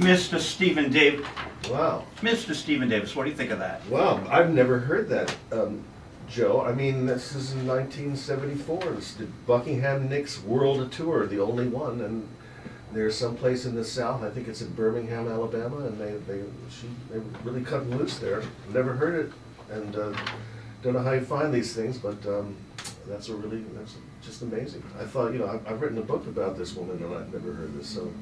Mr. Stephen Davis. Wow. Mr. Stephen Davis, what do you think of that? Wow, I've never heard that, Joe. I mean, this is in 1974. It's the Buckingham Knicks World Tour, the only one, and there's someplace in the South. I think it's in Birmingham, Alabama, and they really cut loose there. Never heard it, and don't know how you find these things, but that's just amazing. I thought, I've written a book about this woman, and I've never heard this, so.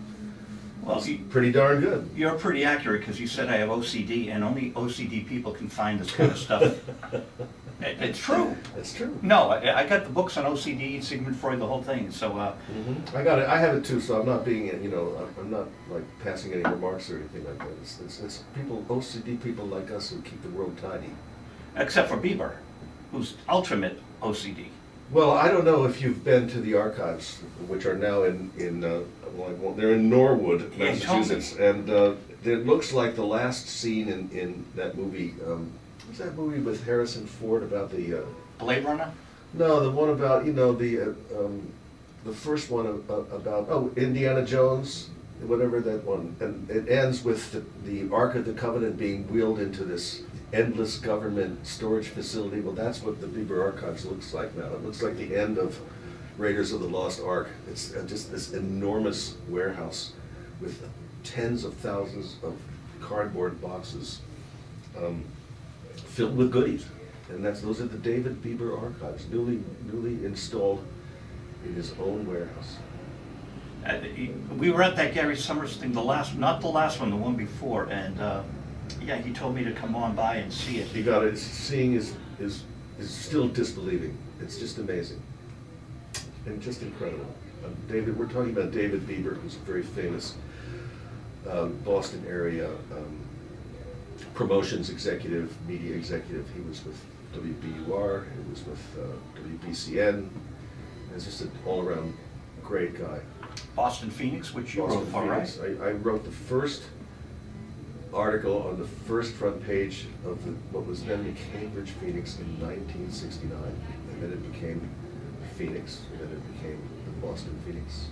Well, it's pretty darn good. You're pretty accurate because you said I have OCD, and only OCD people can find this kind of stuff. It's true. It's true. No, I got the books on OCD, Sigmund Freud, the whole thing. So I got it. I have it too. So I'm not being, I'm not like passing any remarks or anything like that. It's people, OCD people like us who keep the world tidy. Except for Bieber, who's ultimate OCD. Well, I don't know if you've been to the archives, which are now they're in Norwood, Massachusetts, and it looks like the last scene in that movie. What's that movie with Harrison Ford about the Blade Runner? No, the one about the first one about Indiana Jones, whatever that one, and it ends with the Ark of the Covenant being wheeled into this endless government storage facility. Well, that's what the Bieber Archives looks like now. It looks like the end of Raiders of the Lost Ark. It's just this enormous warehouse with tens of thousands of cardboard boxes filled with goodies. And those are the David Bieber Archives, newly installed in his own warehouse. We were at that Gary Summers thing, not the last one, the one before, and yeah, he told me to come on by and see it. You got it. Seeing is still disbelieving. It's just amazing and just incredible. David, we're talking about David Bieber, who's a very famous Boston area promotions executive, media executive. He was with WBUR. He was with WBCN. He's just an all-around great guy. Boston Phoenix, which you wrote for, right? I wrote the first article on the first front page of what was then the Cambridge Phoenix in 1969, and then it became Phoenix, and then it became the Boston Phoenix,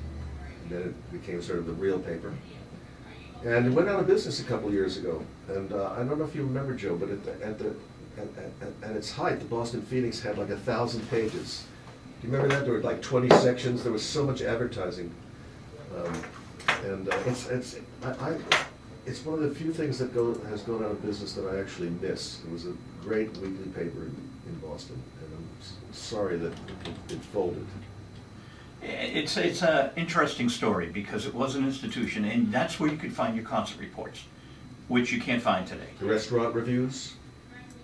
and then it became sort of the real paper. And it went out of business a couple years ago, and I don't know if you remember, Joe, but at its height, the Boston Phoenix had like 1,000 pages. Do you remember that? There were like 20 sections. There was so much advertising, and it's one of the few things that has gone out of business that I actually miss. It was a great weekly paper in Boston, and I'm sorry that it folded. It's an interesting story because it was an institution, and that's where you could find your concert reports, which you can't find today. The restaurant reviews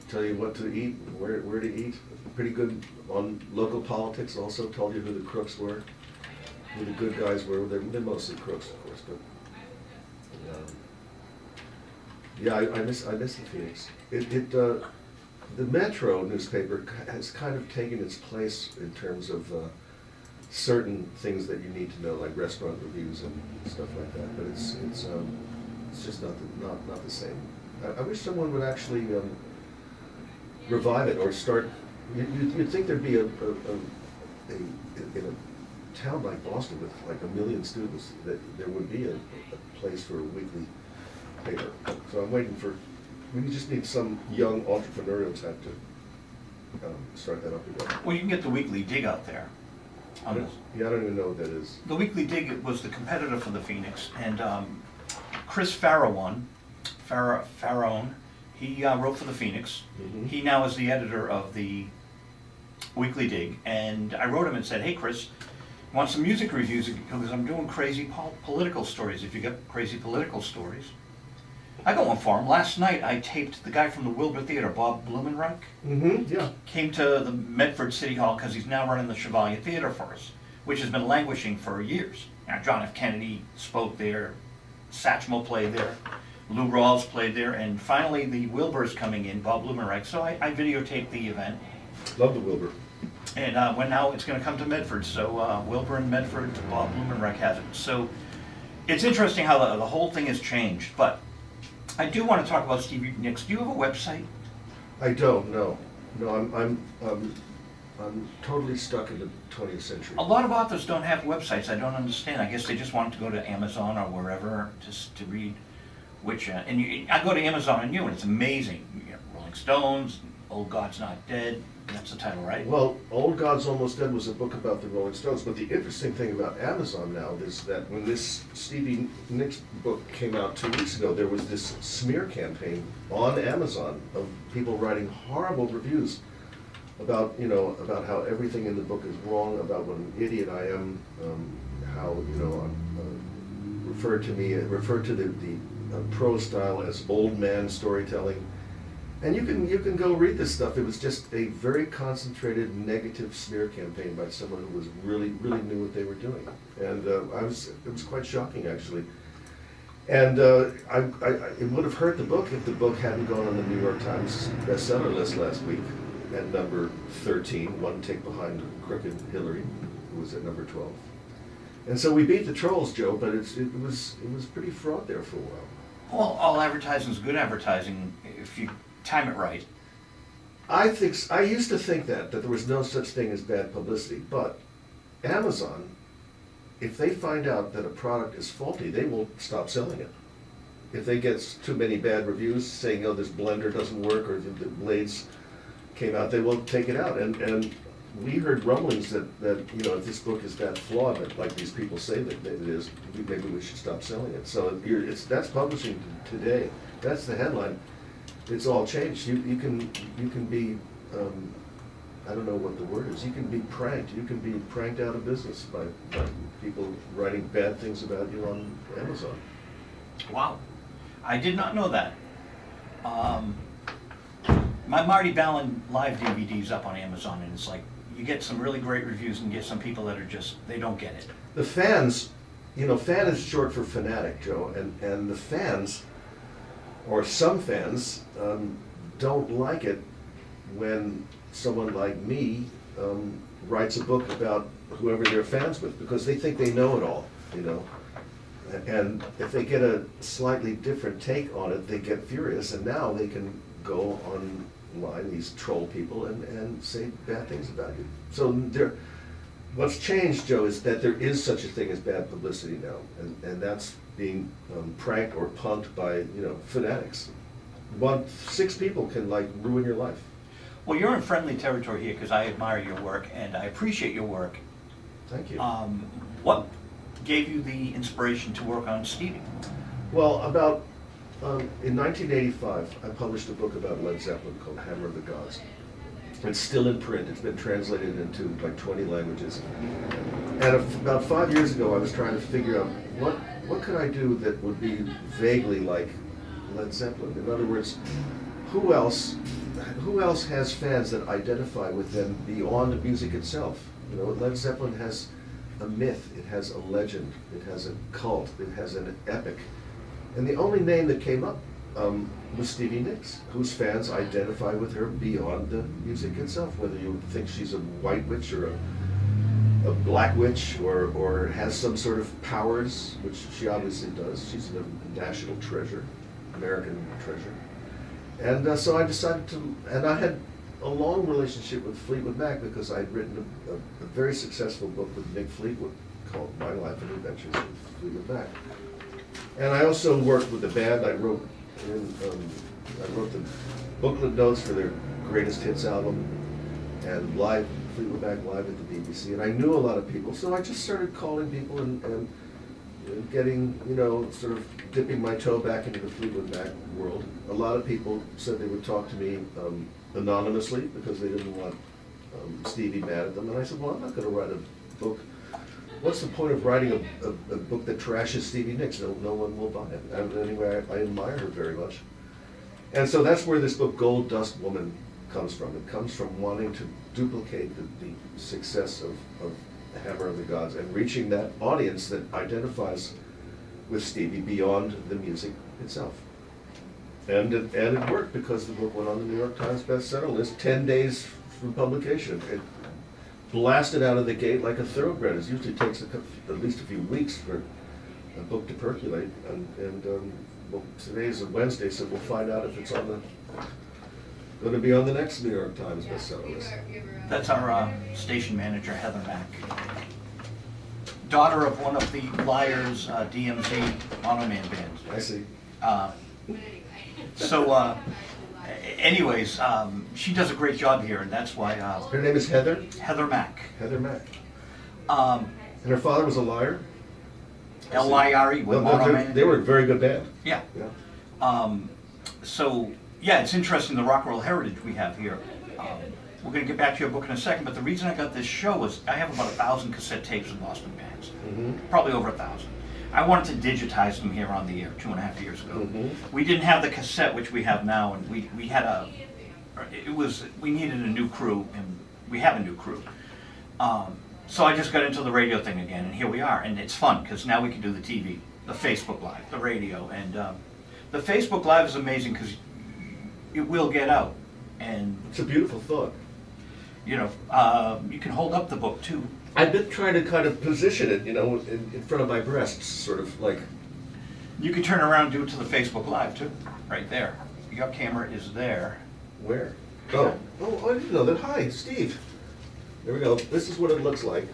tell you what to eat, where to eat. Pretty good on local politics. Also told you who the crooks were, who the good guys were. They're mostly crooks, of course, but. Yeah, I miss the Phoenix. The Metro newspaper has kind of taken its place in terms of certain things that you need to know, like restaurant reviews and stuff like that. But it's just not the same. I wish someone would actually revive it or start. You'd think there'd be in a town like Boston with like 1 million students that there would be a place for a weekly paper. So I'm waiting for. We just need some young entrepreneurial type to start that up again. Well, you can get the Weekly Dig out there. Yeah, I don't even know what that is. The Weekly Dig was the competitor for the Phoenix, and Chris Farrone, he wrote for the Phoenix. Mm-hmm. He now is the editor of the Weekly Dig, and I wrote him and said, "Hey, Chris, want some music reviews because I'm doing crazy political stories. If you got crazy political stories." I got one for him. Last night I taped the guy from the Wilbur Theater, Bob Blumenreich. Mm-hmm, yeah. Came to the Medford City Hall because he's now running the Chevalier Theater for us, which has been languishing for years. Now, John F. Kennedy spoke there, Satchmo played there, Lou Rawls played there, and finally the Wilbur's coming in, Bob Blumenreich. So I videotaped the event. Love the Wilbur. And now it's going to come to Medford. So Wilbur and Medford, Bob Blumenreich has it. So it's interesting how the whole thing has changed, but I do want to talk about Stevie Nicks. Do you have a website? I don't. No. I'm totally stuck in the 20th century. A lot of authors don't have websites. I don't understand. I guess they just want to go to Amazon or wherever just to read. which, I go to Amazon and it's amazing. You get Rolling Stones, Old God's Not Dead, that's the title, right? Well, Old God's Almost Dead was a book about the Rolling Stones, but the interesting thing about Amazon now is that when this Stevie Nicks book came out 2 weeks ago, there was this smear campaign on Amazon of people writing horrible reviews about, about how everything in the book is wrong, about what an idiot I am, how, referred to the prose style as old man storytelling. And you can go read this stuff. It was just a very concentrated negative smear campaign by someone who was really knew what they were doing. And it was quite shocking, actually. And it would have hurt the book if the book hadn't gone on the New York Times bestseller list last week at number 13, one tick behind Crooked Hillary, who was at number 12. And so we beat the trolls, Joe, but it was pretty fraught there for a while. Well, all advertising is good advertising if you time it right. I used to think that there was no such thing as bad publicity, but Amazon, if they find out that a product is faulty, they will stop selling it. If they get too many bad reviews saying, this blender doesn't work or the blades came out, they will take it out. And we heard rumblings that if this book is that flawed, that like these people say that it is, maybe we should stop selling it. So that's publishing today. That's the headline. It's all changed. You can be, I don't know what the word is. You can be pranked. You can be pranked out of business by people writing bad things about you on Amazon. Wow, I did not know that. My Marty Ballin live DVD's up on Amazon, and it's like you get some really great reviews and get some people that are just, they don't get it. The fans, fan is short for fanatic, Joe, and the fans, or some fans, don't like it when someone like me writes a book about whoever they're fans with, because they think they know it all, And if they get a slightly different take on it, they get furious, and now they can go online, these troll people, and say bad things about you. So what's changed, Joe, is that there is such a thing as bad publicity now, and that's being pranked or punked by fanatics. 6 people can ruin your life. Well, you're in friendly territory here because I admire your work and I appreciate your work. Thank you. What gave you the inspiration to work on Stevie? Well, in 1985, I published a book about Led Zeppelin called Hammer of the Gods. It's still in print. It's been translated into 20 languages. And about 5 years ago, I was trying to figure out what could I do that would be vaguely like Led Zeppelin. In other words, who else has fans that identify with them beyond the music itself? Led Zeppelin has a myth, it has a legend, it has a cult, it has an epic. And the only name that came up was Stevie Nicks, whose fans identify with her beyond the music itself, whether you think she's a white witch or a black witch or has some sort of powers, which she obviously does. She's a national treasure, American treasure. And so I decided and I had a long relationship with Fleetwood Mac because I'd written a very successful book with Nick Fleetwood called My Life and Adventures with Fleetwood Mac. And I also worked with the band. I wrote the booklet notes for their greatest hits album and Fleetwood Mac live at the BBC. And I knew a lot of people, so I just started calling people and getting, sort of dipping my toe back into the Fleetwood Mac world. A lot of people said they would talk to me anonymously because they didn't want Stevie mad at them. And I said, well, I'm not going to write a book. What's the point of writing a book that trashes Stevie Nicks? No one will buy it. And anyway, I admire her very much. And so that's where this book, Gold Dust Woman, comes from. It comes from wanting to duplicate the success of Hammer of the Gods and reaching that audience that identifies with Stevie beyond the music itself. And it worked because the book went on the New York Times bestseller list 10 days from publication. It blasted out of the gate like a thoroughbred. It usually takes at least a few weeks for a book to percolate. Well, today's a Wednesday, so we'll find out if it's going to be on the next New York Times bestseller list. That's our station manager, Heather Mack. Daughter of one of the Liars DMZ Automan bands. I see. Anyways, she does a great job here, and that's why Her name is Heather? Heather Mack. Heather Mack. Um, And her father was a liar? L-Y-R-E, with Mono Man. They were a very good band. Yeah. Yeah. So, yeah, it's interesting the rock and roll heritage we have here. We're going to get back to your book in a second, but the reason I got this show was I have about 1,000 cassette tapes of Boston bands. Probably over 1,000. I wanted to digitize them here on the air 2.5 years ago. We didn't have the cassette, which we have now, and we had we needed a new crew, and we have a new crew. So I just got into the radio thing again, and here we are, and it's fun, because now we can do the TV, the Facebook Live, the radio, and the Facebook Live is amazing, because it will get out, and... It's a beautiful thought. You know, you can hold up the book, too. I've been trying to kind of position it, you know, in front of my breasts, sort of like... You can turn around and do it to the Facebook Live, too, right there. Your camera is there. Where? Oh, I didn't know that. Hi, Steve. There we go. This is what it looks like.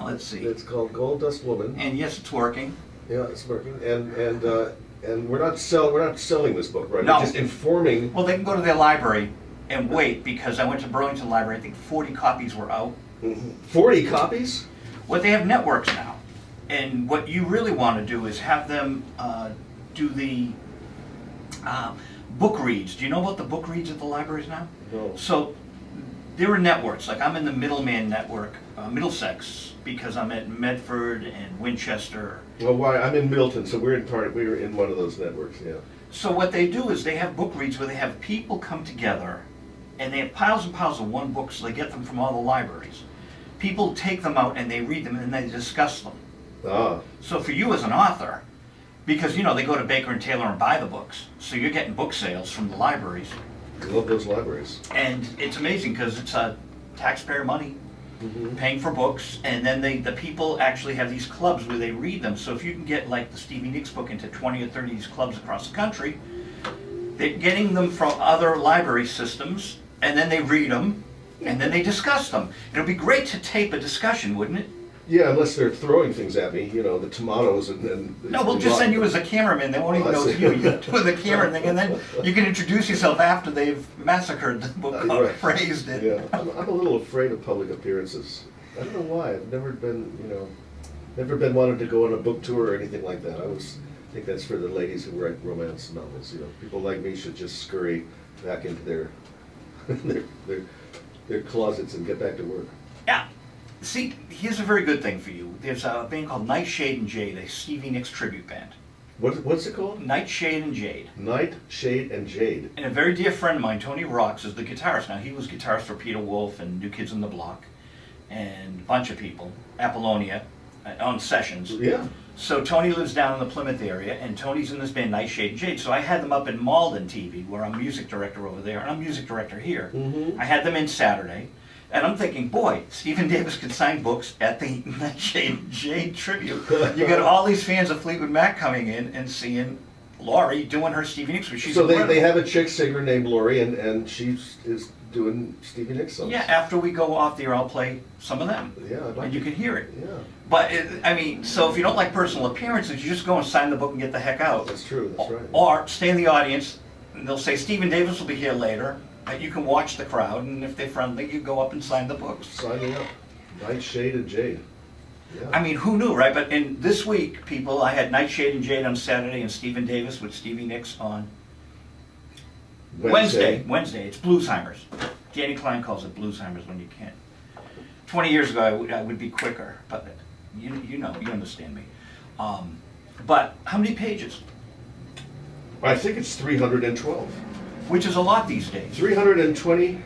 Let's see. It's called Gold Dust Woman. And yes, it's working. Yeah, it's working. And we're not selling this book, right? No. We're just informing. Well, they can go to their library and wait, because I went to Burlington Library. I think 40 copies were out. 40 copies? Well, they have networks now. And what you really want to do is have them do the book reads. Do you know about the book reads at the libraries now? No. So there are networks. Like I'm in the Middleman Network, Middlesex, because I'm at Medford and Winchester. Well, why? I'm in Milton, so we're in one of those networks, yeah. So what they do is they have book reads where they have people come together, and they have piles and piles of one book, so they get them from all the libraries. People take them out and they read them and they discuss them. Ah. So for you as an author, because you know they go to Baker and Taylor and buy the books, so you're getting book sales from the libraries. I love those libraries. And it's amazing because it's taxpayer money paying for books, and then the people actually have these clubs where they read them. So if you can get like the Stevie Nicks book into 20 or 30 of these clubs across the country, they're getting them from other library systems, and then they read them, and then they discuss them. It would be great to tape a discussion, wouldn't it? Yeah, unless they're throwing things at me, you know, the tomatoes and No, we'll just send you as a cameraman. They won't even know it's you. You can do the camera thing, and then you can introduce yourself after they've massacred the book, right. praised it. Yeah, I'm a little afraid of public appearances. I don't know why. I've never been, never been wanted to go on a book tour or anything like that. I think that's for the ladies who write romance novels. You know, people like me should just scurry back into their their closets and get back to work. Yeah. See, here's a very good thing for you. There's a band called Nightshade and Jade, a Stevie Nicks tribute band. What's it called? Nightshade and Jade. Nightshade and Jade. And a very dear friend of mine, Tony Rocks, is the guitarist. Now, he was guitarist for Peter Wolf and New Kids on the Block and a bunch of people, Apollonia, on sessions. Yeah. So Tony lives down in the Plymouth area, and Tony's in this band, Nightshade and Jade. So I had them up in Malden TV, where I'm music director over there, and I'm music director here. I had them in Saturday. And I'm thinking, boy, Stephen Davis could sign books at the Nightshade and Jade tribute. You got all these fans of Fleetwood Mac coming in and seeing Laurie doing her Stevie Nicks, which she's so they have a chick singer named Laurie, and she is doing Stevie Nicks songs. Yeah, after we go off the air, I'll play some of them. Yeah, I'd like and you can hear it. Yeah. But, so if you don't like personal appearances, you just go and sign the book and get the heck out. That's true, that's right. Or stay in the audience, and they'll say, Stephen Davis will be here later. You can watch the crowd, and if they're friendly, you go up and sign the books. Sign me up. Nightshade and Jade. Yeah. I mean, who knew, right? But in this week, people, I had Nightshade and Jade on Saturday and Stephen Davis with Stevie Nicks on Wednesday. It's Bluesheimers. Danny Klein calls it Bluesheimers when you can't. 20 years ago, I would be quicker, but you understand me. But how many pages? I think it's 312. Which is a lot these days. 320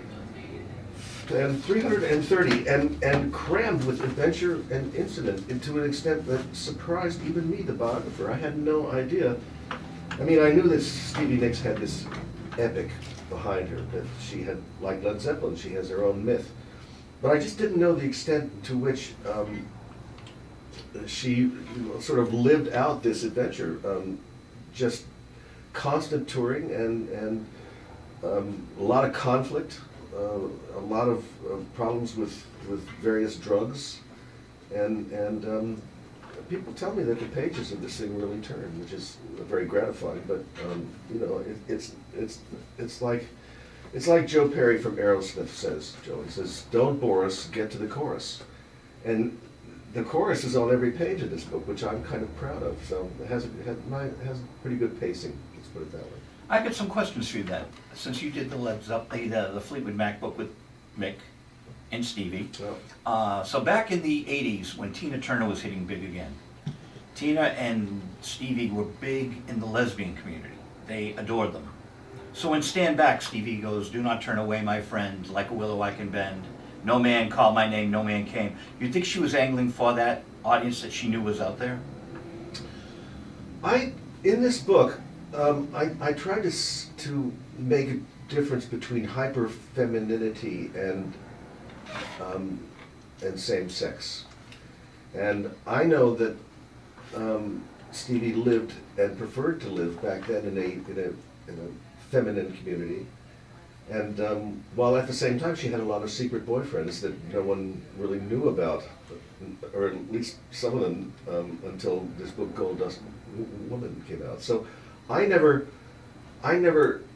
and 330, and crammed with adventure and incident, and to an extent that surprised even me, the biographer. I had no idea. I mean, I knew that Stevie Nicks had this epic behind her, that she had, like Led Zeppelin, she has her own myth. But I just didn't know the extent to which she sort of lived out this adventure. Just constant touring and a lot of conflict, a lot of people tell me that the pages of this thing really turn, which is very gratifying. But you know, it's like Joe Perry from Aerosmith says. Joe, he says, "Don't bore us, get to the chorus," and the chorus is on every page of this book, which I'm kind of proud of. So it has pretty good pacing. Let's put it that way. I got some questions for you then. Since you did the Fleetwood Mac book with Mick and Stevie. Well, So back in the 80s, when Tina Turner was hitting big again, Tina and Stevie were big in the lesbian community. They adored them. So in Stand Back, Stevie goes, "Do not turn away, my friend, like a willow I can bend. No man called my name, no man came." You think she was angling for that audience that she knew was out there? In this book, I tried to make a difference between hyper femininity and same sex, and I know that Stevie lived and preferred to live back then in a feminine community, and while at the same time she had a lot of secret boyfriends that no one really knew about, or at least some of them, until this book Gold Dust Woman came out. So I never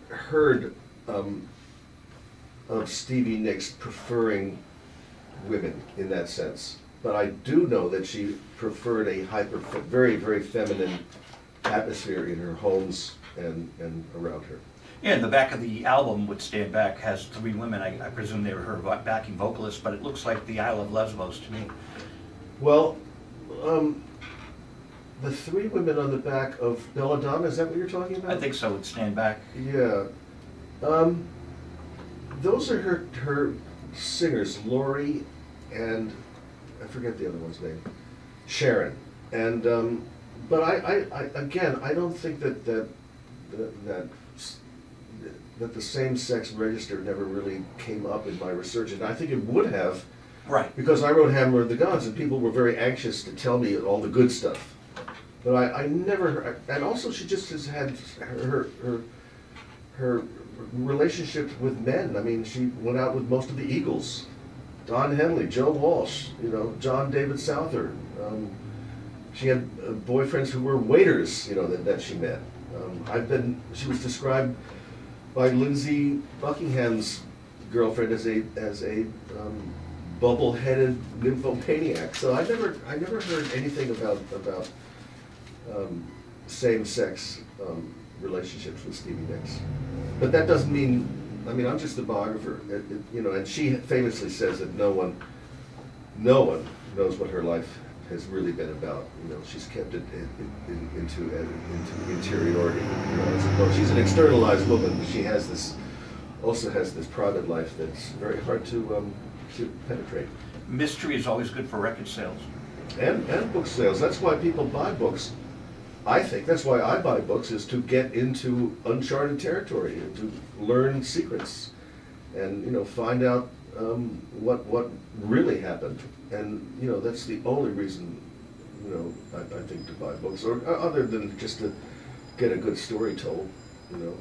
heard of Stevie Nicks preferring women in that sense, but I do know that she preferred a very, very feminine atmosphere in her homes and around her. Yeah, and the back of the album with Stand Back has 3 women. I presume they were her backing vocalists, but it looks like the Isle of Lesbos to me. Well, the 3 women on the back of Belladonna, is that what you're talking about? I think so, with Stand Back. Yeah. Those are her singers, Lori and I forget the other one's name, Sharon. And but I again, I don't think that the same-sex register never really came up in my research, and I think it would have, Right. because I wrote Hammer of the Gods, and people were very anxious to tell me all the good stuff. But I never, and also she just has had her relationship with men. I mean, she went out with most of the Eagles, Don Henley, Joe Walsh, you know, John David Souther. She had boyfriends who were waiters, you know, that she met. She was described by Lindsey Buckingham's girlfriend as a bubble-headed nymphomaniac. So I never heard anything about same-sex relationships with Stevie Nicks. But that doesn't mean, I mean, I'm just a biographer, you know, and she famously says that no one knows what her life has really been about. You know, she's kept it into interiority. You know, as though she's an externalized woman, but she also has this private life that's very hard to penetrate. Mystery is always good for record sales. And book sales. That's why people buy books. I think that's why I buy books, is to get into uncharted territory and to learn secrets, and you know, find out what really happened. And you know, that's the only reason, you know, I think to buy books, or other than just to get a good story told, you know.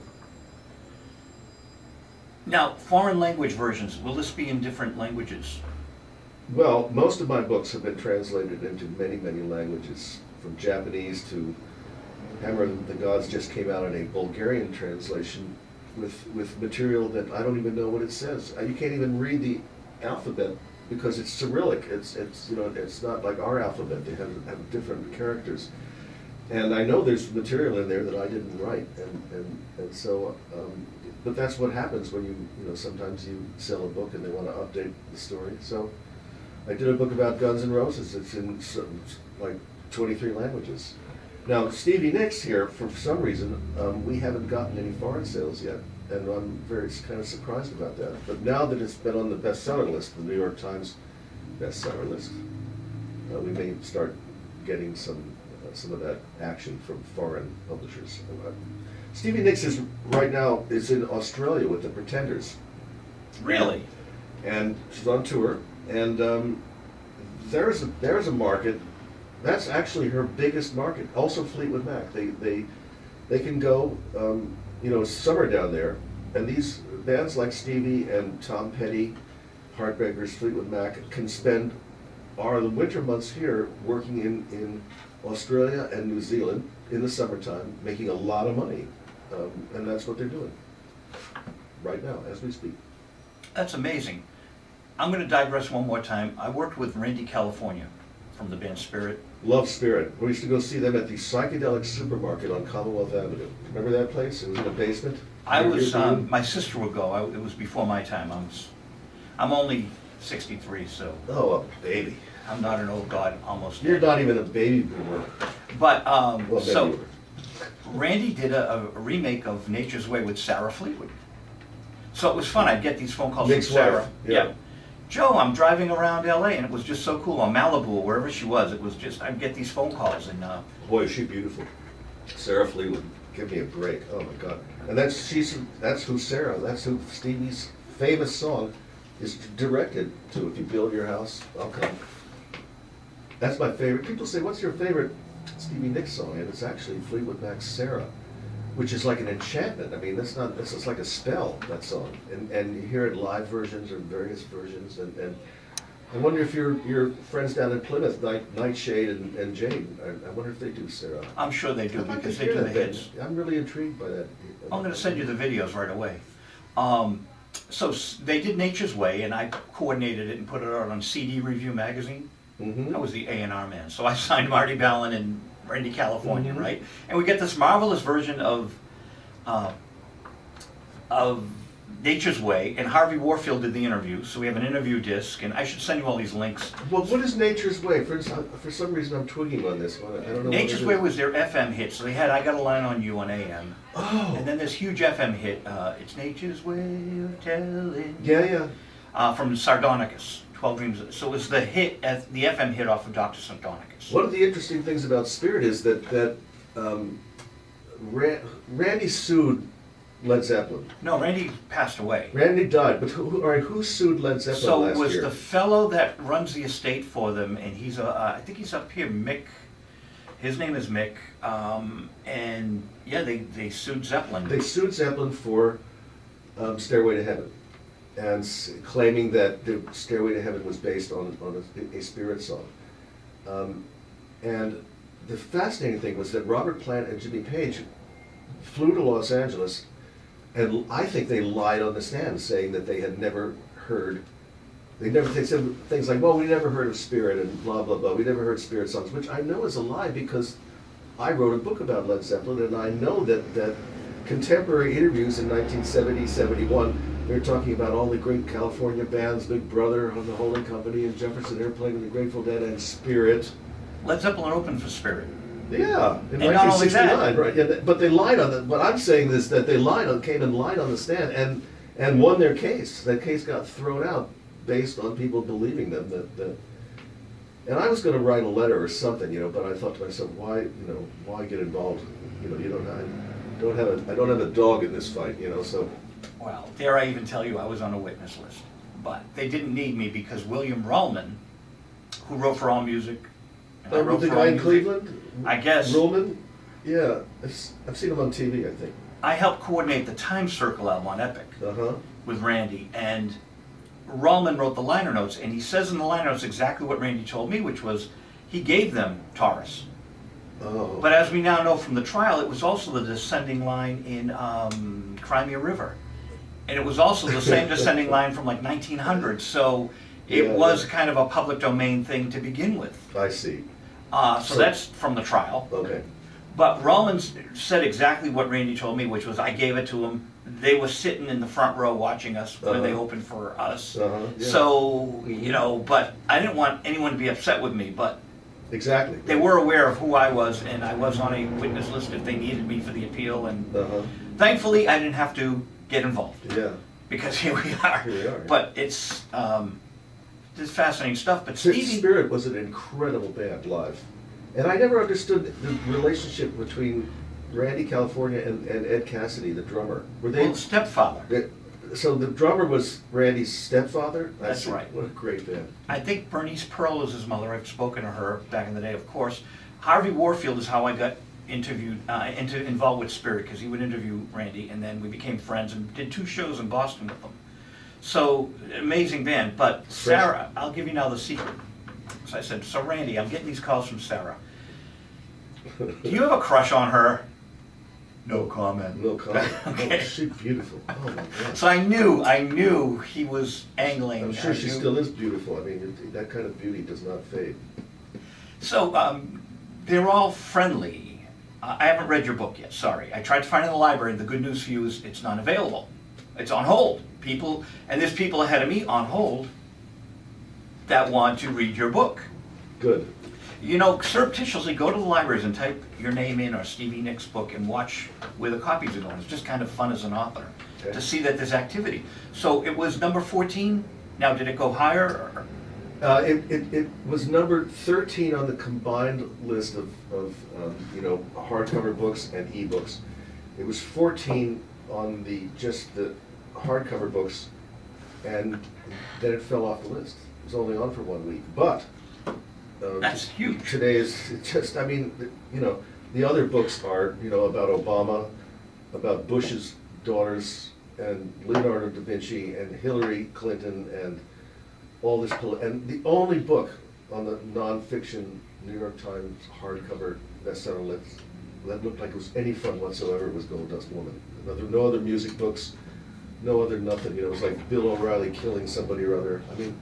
Now, foreign language versions, will this be in different languages? Well, most of my books have been translated into many, many languages, from Japanese to Hammer of the Gods just came out in a Bulgarian translation with material that I don't even know what it says. You can't even read the alphabet because it's Cyrillic. It's you know, it's not like our alphabet. They have different characters. And I know there's material in there that I didn't write, and so, but that's what happens when you know, sometimes you sell a book and they want to update the story. So I did a book about Guns N' Roses. It's in like 23 languages. Now, Stevie Nicks here, for some reason, we haven't gotten any foreign sales yet, and I'm very kind of surprised about that. But now that it's been on the bestseller list, the New York Times bestseller list, we may start getting some of that action from foreign publishers. Stevie Nicks is right now in Australia with the Pretenders. Really? And she's on tour, and there's a market. That's actually her biggest market. Also Fleetwood Mac. They can go, you know, it's summer down there, and these bands like Stevie and Tom Petty, Heartbreakers, Fleetwood Mac can spend are the winter months here, working in Australia and New Zealand in the summertime, making a lot of money. And that's what they're doing right now, as we speak. That's amazing. I'm going to digress one more time. I worked with Randy, California, from the band Spirit. Love Spirit. We used to go see them at the Psychedelic Supermarket on Commonwealth Avenue. Remember that place? It was in a basement. My sister would go. It was before my time. I'm only 63, so Oh, a baby. I'm not an old god, almost. You're not even a baby boomer. But, Well, maybe you so, were. Randy did a remake of Nature's Way with Sarah Fleetwood. So it was fun. I'd get these phone calls Nick's from Sarah. wife, yeah. Joe, I'm driving around LA, and it was just so cool. Or Malibu, or wherever she was. It was just, I'd get these phone calls, and Boy, is she beautiful. Sarah Fleetwood. Give me a break. Oh my God. And that's who Sarah, that's who Stevie's famous song is directed to. If you build your house, I'll come. That's my favorite. People say, what's your favorite Stevie Nicks song? And it's actually Fleetwood Mac's Sarah, which is like an enchantment. I mean, this is like a spell, that song. And you hear it live versions or various versions. And I wonder if your friends down in Plymouth, Nightshade and Jade, I wonder if they do Sarah. I'm sure they do, I'd like to because they hear do the that band. hits. I'm really intrigued by that. I'm going to send you the videos right away. So they did Nature's Way, and I coordinated it and put it out on CD Review magazine. Mm-hmm. I was the A&R man, so I signed Marty Ballin and Randy, California, Mhm. right? And we get this marvelous version of Nature's Way, and Harvey Warfield did the interview, so we have an interview disc, and I should send you all these links. Well, what is Nature's Way? For some reason, I'm twigging on this one. I don't know. Nature's Way was their FM hit, so they had I Got a Line on You on AM. Oh. And then this huge FM hit, It's Nature's Way of Telling You. Yeah. From Sardonicus, 12 Dreams. So it was the hit, the FM hit off of Dr. Sardonicus. One of the interesting things about Spirit is that Randy sued Led Zeppelin. No, Randy passed away. Randy died, but who sued Led Zeppelin So last it was year? the fellow that runs the estate for them, and he's I think he's up here, Mick. His name is Mick, and yeah, they sued Zeppelin. They sued Zeppelin for Stairway to Heaven, and claiming that the Stairway to Heaven was based on a Spirit song. And the fascinating thing was that Robert Plant and Jimmy Page flew to Los Angeles, and I think they lied on the stand, saying that they had never heard. They said things like, "Well, we never heard of Spirit," and blah blah blah. We never heard Spirit songs, which I know is a lie because I wrote a book about Led Zeppelin, and I know that contemporary interviews in 1970, 71, they're talking about all the great California bands, Big Brother, on the Holding Company, and Jefferson Airplane, and the Grateful Dead, and Spirit. Led Zeppelin opened for Spirit. Yeah, in And not only 1969, that- right? Yeah, but they lied on the. What I'm saying is that they came and lied on the stand, and won their case. That case got thrown out based on people believing them. And I was going to write a letter or something, but I thought to myself, why get involved? I don't have a dog in this fight, So Well, dare I even tell you I was on a witness list. But they didn't need me because William Rullman, who wrote for AllMusic, and I wrote the for guy in AllMusic, Cleveland, I guess. Rullman, yeah, I've seen him on TV, I think. I helped coordinate the Time Circle album on Epic with Randy, and Rullman wrote the liner notes, and he says in the liner notes exactly what Randy told me, which was he gave them Taurus. Oh. But as we now know from the trial, it was also the descending line in Crimea River. And it was also the same descending line from like 1900, so it was kind of a public domain thing to begin with. I see. So that's from the trial. Okay. But Rollins said exactly what Randy told me, which was I gave it to him. They were sitting in the front row watching us when they opened for us. Yeah. So, but I didn't want anyone to be upset with me, but Exactly. they were aware of who I was, and I was on a witness list if they needed me for the appeal, and thankfully I didn't have to get involved. Yeah. Because here we are. Here we are. But it's fascinating stuff. But Stevie, Spirit was an incredible band live. And I never understood the relationship between Randy California and Ed Cassidy, the drummer. Were they? well, stepfather. So the drummer was Randy's stepfather? That's right. What a great band. I think Bernice Pearl is his mother. I've spoken to her back in the day, of course. Harvey Warfield is how I got involved with Spirit, because he would interview Randy, and then we became friends and did 2 shows in Boston with them. So, amazing band. But Sarah, I'll give you now the secret. So I said, so Randy, I'm getting these calls from Sarah. Do you have a crush on her? No comment. No comment. Okay. Oh, she's beautiful. Oh my God. So I knew he was angling. I'm sure she still is beautiful. I mean, that kind of beauty does not fade. So they're all friendly. I haven't read your book yet, sorry. I tried to find it in the library, and the good news for you is it's not available. It's on hold. There's people ahead of me on hold that want to read your book. Good. You know, surreptitiously go to the libraries and type your name in or Stevie Nicks' book and watch where the copies are going. It's just kind of fun as an author to see that there's activity. So it was number 14. Now, did it go higher? Or? It was number 13 on the combined list of hardcover books and ebooks. It was 14 on just the hardcover books, and then it fell off the list. It was only on for 1 week, but that's huge. Today is just, I mean, the other books are, about Obama, about Bush's daughters, and Leonardo da Vinci, and Hillary Clinton, and all this, and the only book on the nonfiction New York Times hardcover bestseller list that looked like it was any fun whatsoever was Gold Dust Woman. No other music books, no other nothing. It was like Bill O'Reilly killing somebody or other. I mean,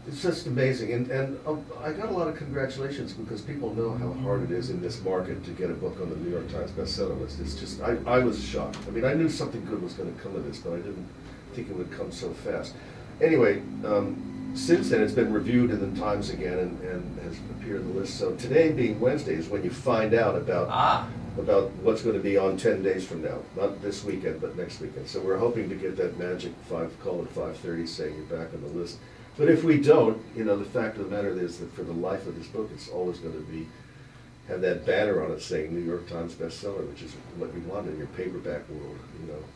it's just amazing. And I got a lot of congratulations because people know how hard it is in this market to get a book on the New York Times bestseller list. It's just, I was shocked. I mean, I knew something good was going to come of this, but I didn't think it would come so fast. Anyway, since then, it's been reviewed in the Times again and has appeared on the list. So today, being Wednesday, is when you find out about what's going to be on 10 days from now. Not this weekend, but next weekend. So we're hoping to get that magic call at 5:30 saying you're back on the list. But if we don't, the fact of the matter is that for the life of this book, it's always going to have that banner on it saying New York Times bestseller, which is what we want in your paperback world,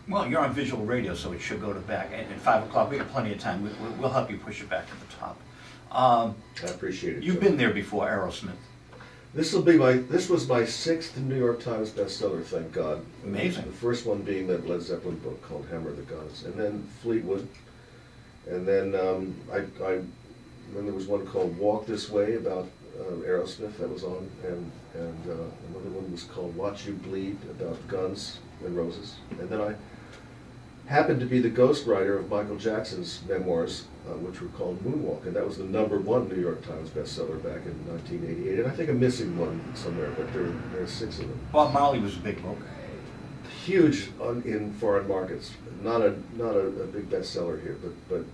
Well, you're on visual radio, so it should go to back. And at 5 o'clock, we have plenty of time. We'll help you push it back to the top. I appreciate it. You've been there before, Aerosmith. This was my 6th New York Times bestseller, thank God. Amazing. The first one being that Led Zeppelin book called Hammer of the Gods, and then Fleetwood, and then then there was one called Walk This Way about Aerosmith that was on, and another one was called Watch You Bleed about Guns N' Roses, and then I happened to be the ghostwriter of Michael Jackson's memoirs, which were called Moonwalk, and that was the #1 New York Times bestseller back in 1988. And I think I'm missing one somewhere, but there are 6 of them. Bob Marley was a big book. Huge in foreign markets. Not a big bestseller here, but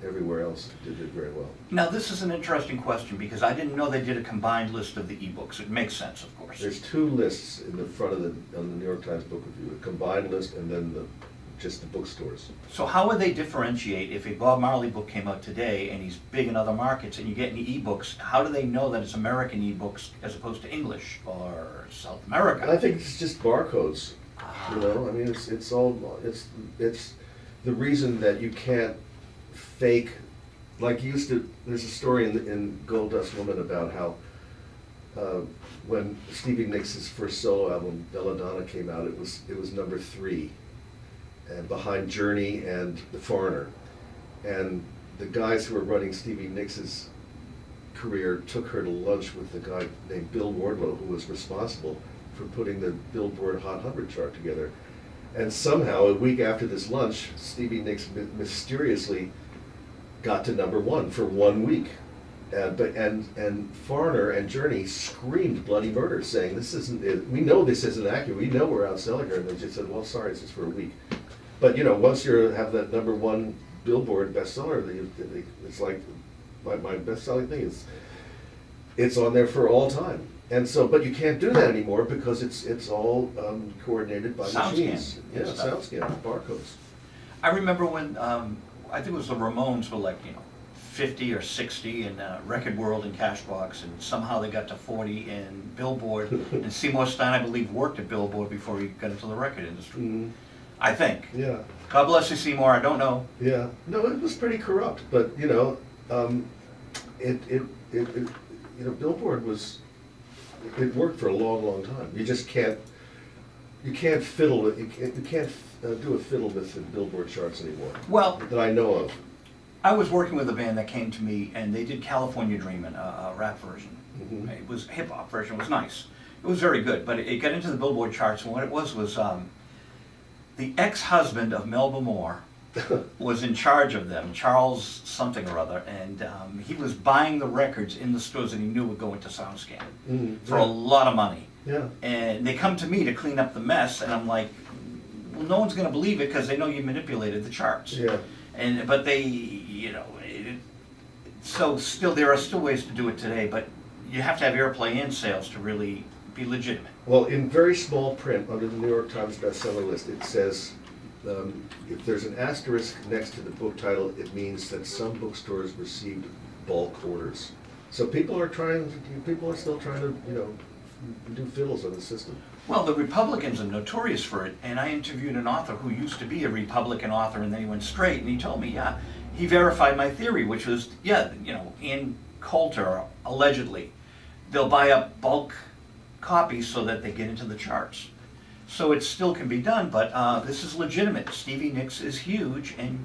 everywhere else did very well. Now, this is an interesting question because I didn't know they did a combined list of the ebooks. It makes sense, of course. There's 2 lists in the front of on the New York Times Book Review: a combined list and then just the bookstores. So how would they differentiate if a Bob Marley book came out today and he's big in other markets and you get any ebooks? How do they know that it's American ebooks as opposed to English or South America? I think it's just barcodes. I mean, it's the reason that you can't fake, like there's a story in Gold Dust Woman about how when Stevie Nicks' first solo album, Belladonna, came out, it was number 3, and behind Journey and The Foreigner. And the guys who were running Stevie Nicks' career took her to lunch with the guy named Bill Wardlow, who was responsible for putting the Billboard Hot 100 chart together. And somehow, a week after this lunch, Stevie Nicks mysteriously got to #1 for 1 week. And Foreigner and Journey screamed bloody murder, saying, "This isn't it. We know this isn't accurate. We know we're outselling her." And they just said, "Well, sorry, it's just for a week." But once you have that #1 Billboard bestseller, it's like my best-selling thing is it's on there for all time. And so, but you can't do that anymore because it's all coordinated by machines. Yeah, SoundScan, barcodes. I remember when I think it was the Ramones were like 50 or 60 in Record World and Cashbox, and somehow they got to 40 in Billboard. And Seymour Stein, I believe, worked at Billboard before he got into the record industry. Mm-hmm. I think. Yeah. God bless you, Seymour. I don't know. Yeah. No, it was pretty corrupt, but Billboard was. It worked for a long, long time. You just can't. You can't fiddle. You can't do a fiddle with the Billboard charts anymore. Well, that I know of. I was working with a band that came to me, and they did California Dreamin', a rap version. Mhm. It was a hip-hop version, it was nice. It was very good, but it got into the Billboard charts, and what it was the ex-husband of Melba Moore was in charge of them, Charles something or other, and he was buying the records in the stores that he knew would go into SoundScan for a lot of money. Yeah. And they come to me to clean up the mess, and I'm like, well, no one's going to believe it because they know you manipulated the charts. Yeah. But they, so still there are still ways to do it today, but you have to have airplay and sales to really be legitimate. Well, in very small print under the New York Times bestseller list, it says if there's an asterisk next to the book title, it means that some bookstores received bulk orders. So people are still trying to, do fiddles on the system. Well, the Republicans are notorious for it, and I interviewed an author who used to be a Republican author, and then he went straight, and he told me, he verified my theory, which was, in Coulter, allegedly, they'll buy up bulk copies so that they get into the charts. So it still can be done, but this is legitimate. Stevie Nicks is huge, and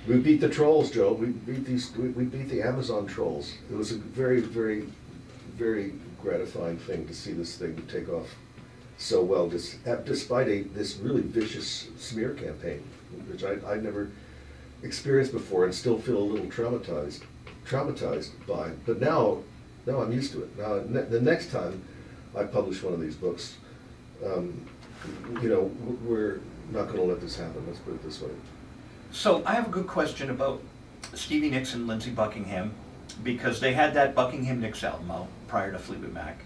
We beat the trolls, Joe. We beat the Amazon trolls. It was a very, very, very gratifying thing to see this thing take off so well, despite this really vicious smear campaign, which I never experienced before and still feel a little traumatized by. But now I'm used to it. Now, the next time I publish one of these books, we're not going to let this happen. Let's put it this way. so I have a good question about Stevie Nicks and Lindsey Buckingham, because they had that Buckingham Nicks album out prior to Fleetwood Mac.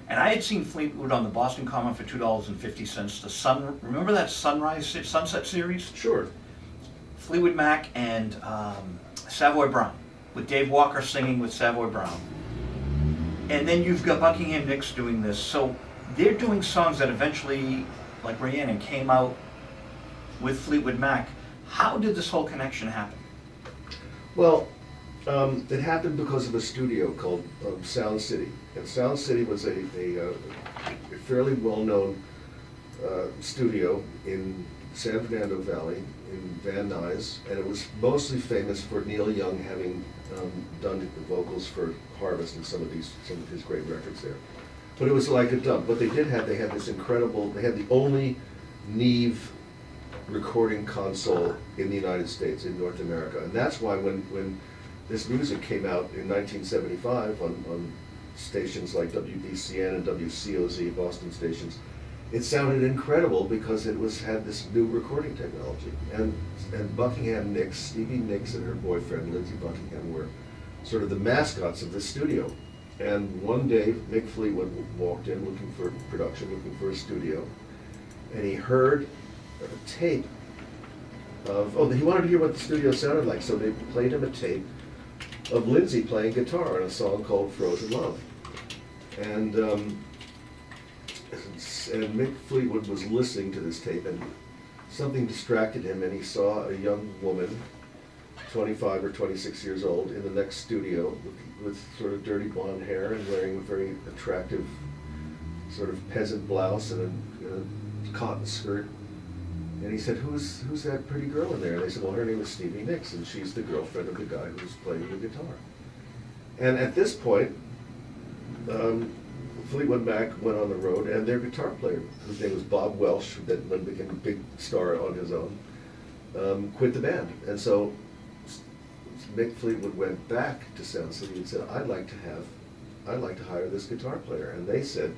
And I had seen Fleetwood on the Boston Common for $2.50. Remember that Sunset series? Sure. Fleetwood Mac and Savoy Brown, with Dave Walker singing with Savoy Brown. And then you've got Buckingham Nicks doing this. So they're doing songs that eventually, like Rhiannon, came out with Fleetwood Mac. How did this whole connection happen? Well, it happened because of a studio called Sound City. And Sound City was a fairly well-known studio in San Fernando Valley, in Van Nuys, and it was mostly famous for Neil Young having done the vocals for Harvest and some of his great records there. But it was like a dump. What they had this incredible, they had the only Neve recording console in the United States, in North America. And that's why when this music came out in 1975 on stations like WBCN and WCOZ, Boston stations, it sounded incredible because it had this new recording technology. And Buckingham Nicks, Stevie Nicks and her boyfriend, Lindsey Buckingham, were sort of the mascots of this studio. And one day, Mick Fleetwood walked in looking for production, looking for a studio, and he heard a tape he wanted to hear what the studio sounded like, so they played him a tape of Lindsey playing guitar on a song called Frozen Love. And Mick Fleetwood was listening to this tape, and something distracted him, and he saw a young woman, 25 or 26 years old, in the next studio with sort of dirty blonde hair and wearing a very attractive sort of peasant blouse and a cotton skirt. And he said, who's that pretty girl in there? And they said, well, her name is Stevie Nicks, and she's the girlfriend of the guy who's playing the guitar. And at this point, Fleetwood Mac went on the road, and their guitar player, whose name was Bob Welsh, who then became a big star on his own, quit the band. And so Mick Fleetwood went back to Sound City and said, I'd like to hire this guitar player. And they said,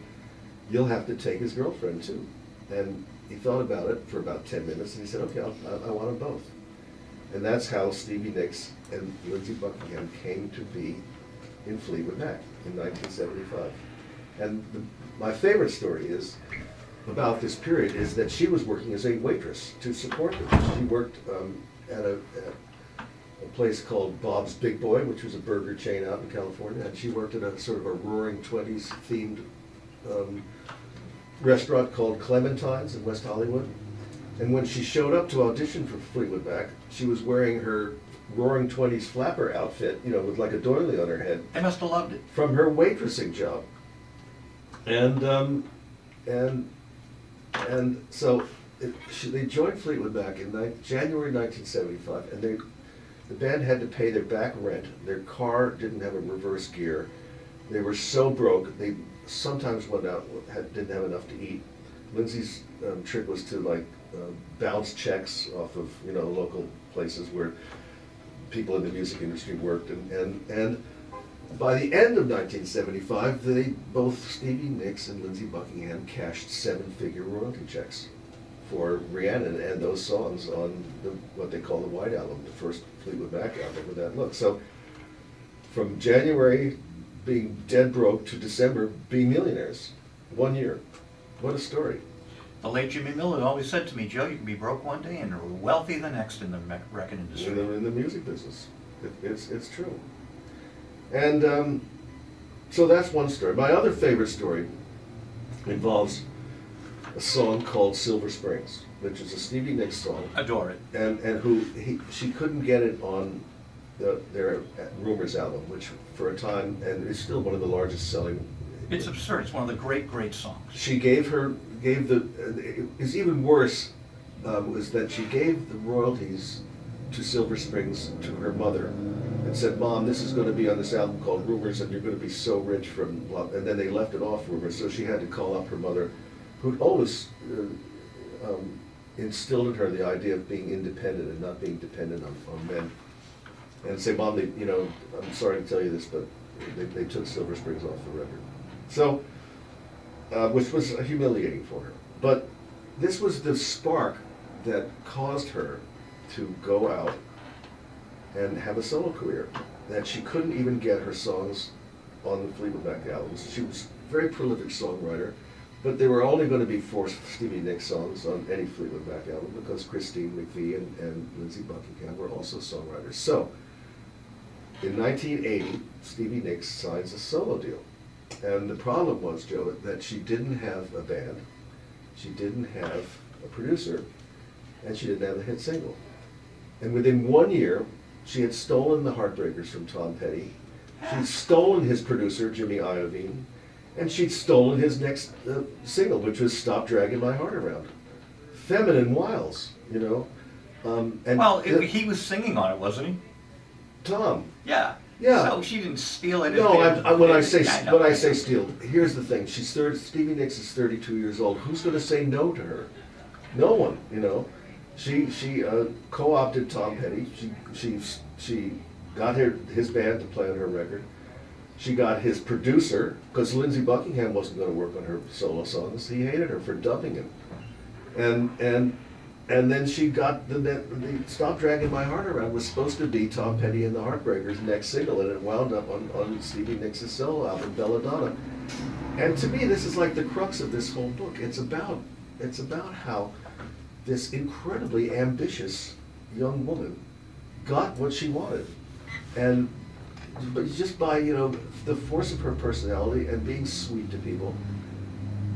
you'll have to take his girlfriend too. And he thought about it for about 10 minutes, and he said, okay, I want them both. And that's how Stevie Nicks and Lindsey Buckingham came to be in Fleetwood Mac in 1975. And my favorite story about this period is that she was working as a waitress to support them. She worked at a place called Bob's Big Boy, which was a burger chain out in California, and she worked at a sort of a Roaring Twenties themed restaurant called Clementine's in West Hollywood. And when she showed up to audition for Fleetwood Mac, she was wearing her Roaring Twenties flapper outfit, with like a doily on her head. They must have loved it. From her waitressing job. And so they joined Fleetwood Mac in January 1975, and the band had to pay their back rent. Their car didn't have a reverse gear. They were so broke, they sometimes went out, didn't have enough to eat. Lindsey's trick was to like bounce checks off of, you know, local places where people in the music industry worked, and by the end of 1975, they both, Stevie Nicks and Lindsey Buckingham, cashed 7-figure royalty checks for Rhiannon and those songs on what they call the White Album, the first Fleetwood Mac album with that look. So from January being dead broke to December being millionaires, 1 year. What a story. The late Jimmy Miller always said to me, Joe, you can be broke one day and wealthy the next in the record industry. In the music business. It's true. And so that's one story. My other favorite story involves a song called Silver Springs, which is a Stevie Nicks song. Adore it. And she couldn't get it on their Rumors album, which for a time, and it's still one of the largest selling. It's absurd. It's one of the great, great songs. She it's even worse, was that she gave the royalties to Silver Springs to her mother and said, Mom, this is going to be on this album called Rumors and you're going to be so rich from blah, and then they left it off Rumors, so she had to call up her mother, who'd always instilled in her the idea of being independent and not being dependent on men, and say, Mom, I'm sorry to tell you this, but they took Silver Springs off the record. So, which was humiliating for her. But this was the spark that caused her to go out and have a solo career, that she couldn't even get her songs on the Fleetwood Mac albums. She was a very prolific songwriter, but there were only going to be 4 Stevie Nicks songs on any Fleetwood Mac album because Christine McVie and Lindsey Buckingham were also songwriters. So, in 1980, Stevie Nicks signs a solo deal. And the problem was, Joe, that she didn't have a band, she didn't have a producer, and she didn't have a hit single. And within 1 year, she had stolen the Heartbreakers from Tom Petty, she'd stolen his producer, Jimmy Iovine, and she'd stolen his next single, which was Stop Dragging My Heart Around. Feminine wiles, you know. He was singing on it, wasn't he? Tom. Yeah. Yeah. So she didn't steal it. No, when I say steal, here's the thing. Stevie Nicks is 32 years old. Who's going to say no to her? No one, you know. She co-opted Tom Petty. She got his band to play on her record. She got his producer, because Lindsey Buckingham wasn't going to work on her solo songs. He hated her for dubbing him. And then she got the Stop Dragging My Heart Around was supposed to be Tom Petty and the Heartbreakers' next single, and it wound up on Stevie Nicks' solo album, Belladonna. And to me, this is like the crux of this whole book. It's about how this incredibly ambitious young woman got what she wanted, but just by the force of her personality and being sweet to people.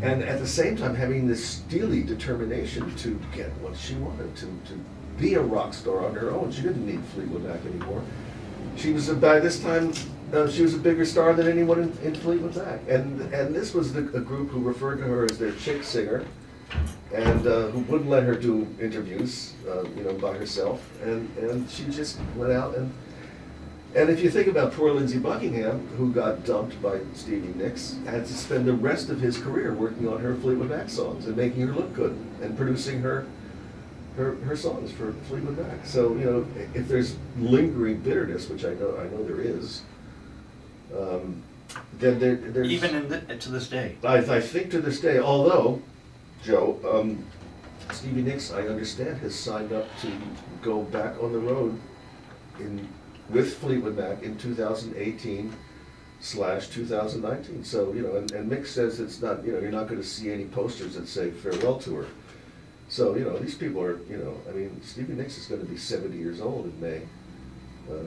And at the same time, having this steely determination to get what she wanted, to be a rock star on her own. She didn't need Fleetwood Mac anymore. She was, by this time, she was a bigger star than anyone in Fleetwood Mac. And this was a group who referred to her as their chick singer, and who wouldn't let her do interviews, by herself. And she just went out and if you think about poor Lindsey Buckingham, who got dumped by Stevie Nicks, had to spend the rest of his career working on her Fleetwood Mac songs and making her look good and producing her songs for Fleetwood Mac. So if there's lingering bitterness, which I know there is, then there's even to this day. I think to this day. Although, Joe, Stevie Nicks, I understand, has signed up to go back on the road with Fleetwood Mac in 2018/2019. So, and Mick says it's not, you're not going to see any posters that say farewell tour. So, these people are, Stevie Nicks is going to be 70 years old in May.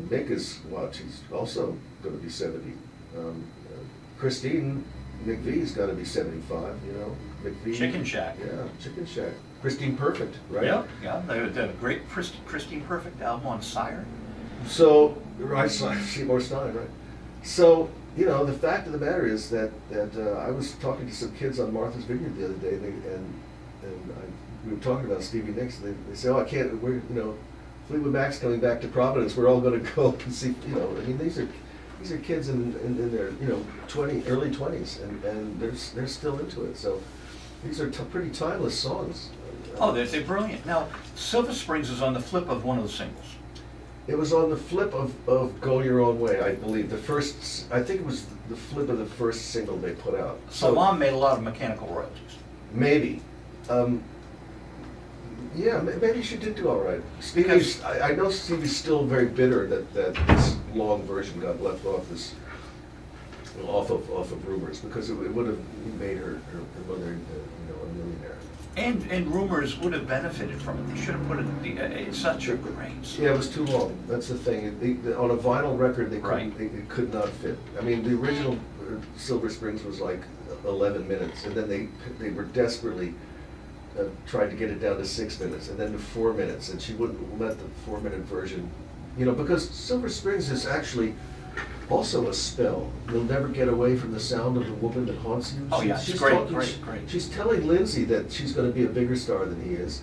Mick is, she's also going to be 70. Christine McVie's got to be 75, McVie. Chicken Shack. Yeah, Chicken Shack. Christine Perfect, right? Yeah, the great Christine Perfect album on Sire. So, right, Seymour Stein, right? So, the fact of the matter is that I was talking to some kids on Martha's Vineyard the other day, and we were talking about Stevie Nicks, and they say, oh, I can't, Fleetwood Mac's coming back to Providence. We're all going to go and see. You know, I mean, these are kids in their early 20s, and they're still into it. So these are pretty timeless songs. Oh, they're brilliant. Now, Silver Springs is on the flip of one of the singles. It was on the flip of Go Your Own Way, I believe. I think it was the flip of the first single they put out. So Mom made a lot of mechanical royalties. Maybe. Yeah, maybe she did do all right. Stevie's, I know Stevie's still very bitter that this long version got left off of Rumors, because it would have made her mother a millionaire. And Rumors would have benefited from it. They should have put it it's such a great song. Yeah, it was too long. That's the thing. On a vinyl record, Right. it could not fit. I mean, the original Silver Springs was like 11 minutes, and then they were desperately tried to get it down to 6 minutes, and then to 4 minutes, and she wouldn't let the 4-minute version, because Silver Springs is actually also a spell. You'll never get away from the sound of the woman that haunts you. Oh yeah, it's great. She's telling Lindsey that she's going to be a bigger star than he is,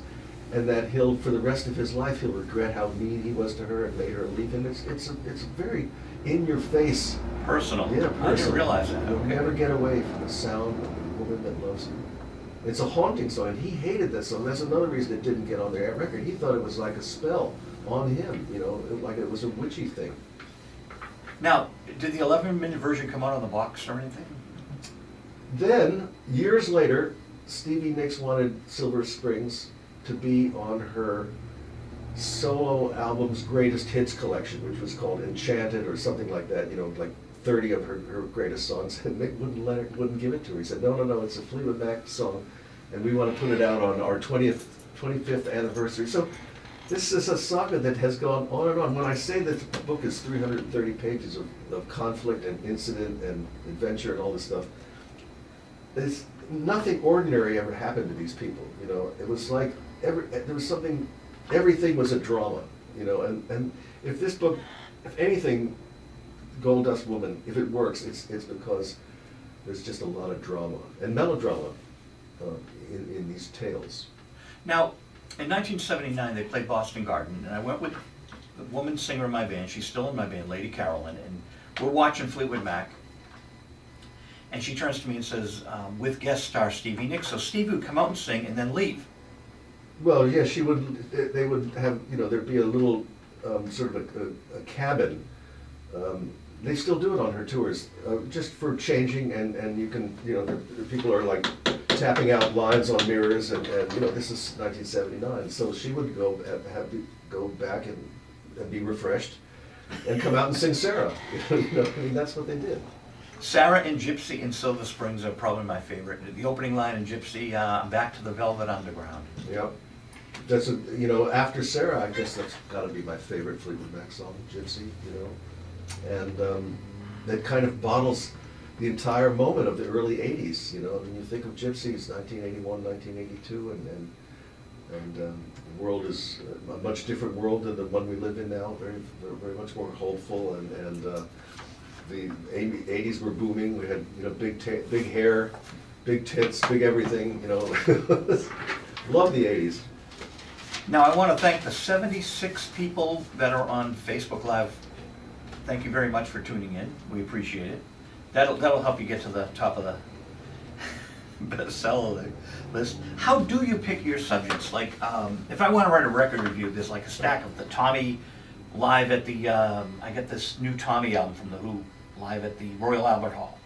and that for the rest of his life, he'll regret how mean he was to her and made her leave him. It's very in your face. Personal. Yeah, personal. I didn't realize that. You'll Okay. never get away from the sound of the woman that loves you. It's a haunting song, and he hated that song. That's another reason it didn't get on their record. He thought it was like a spell on him, like it was a witchy thing. Now, did the 11-minute version come out on the box or anything? Then, years later, Stevie Nicks wanted Silver Springs to be on her solo album's greatest hits collection, which was called Enchanted or something like that, like 30 of her greatest songs, and Nick wouldn't give it to her. He said, no, it's a Fleetwood Mac song, and we want to put it out on our 25th anniversary. So this is a saga that has gone on and on. When I say that the book is 330 pages of conflict and incident and adventure and all this stuff, it's nothing ordinary ever happened to these people. It was like everything was a drama. And if this book, if anything, Gold Dust Woman, if it works, it's because there's just a lot of drama and melodrama in these tales. Now, in 1979, they played Boston Garden, and I went with the woman singer in my band. She's still in my band, Lady Carolyn, and we're watching Fleetwood Mac. And she turns to me and says, with guest star Stevie Nicks. So Stevie would come out and sing and then leave. Well, yeah, they would have, there'd be a little sort of a cabin. They still do it on her tours, just for changing, and you can, the people are like tapping out lines on mirrors, and this is 1979, so she would have to go back and be refreshed, and come out and sing Sarah. That's what they did. Sarah and Gypsy in Silver Springs are probably my favorite. The opening line in Gypsy, back to the Velvet Underground. Yep. That's after Sarah, I guess that's got to be my favorite Fleetwood Mac song, Gypsy. And that kind of bottles the entire moment of the early 80s. When you think of Gypsy, it's 1981, 1982, and the world is a much different world than the one we live in now. Very, very much more hopeful, and the 80s were booming. We had big hair, big tits, big everything. Love the 80s. Now I want to thank the 76 people that are on Facebook Live. Thank you very much for tuning in. We appreciate it. That'll help you get to the top of the bestseller list. How do you pick your subjects? Like, if I want to write a record review, there's like a stack of the Tommy live at the, I get this new Tommy album from The Who live at the Royal Albert Hall.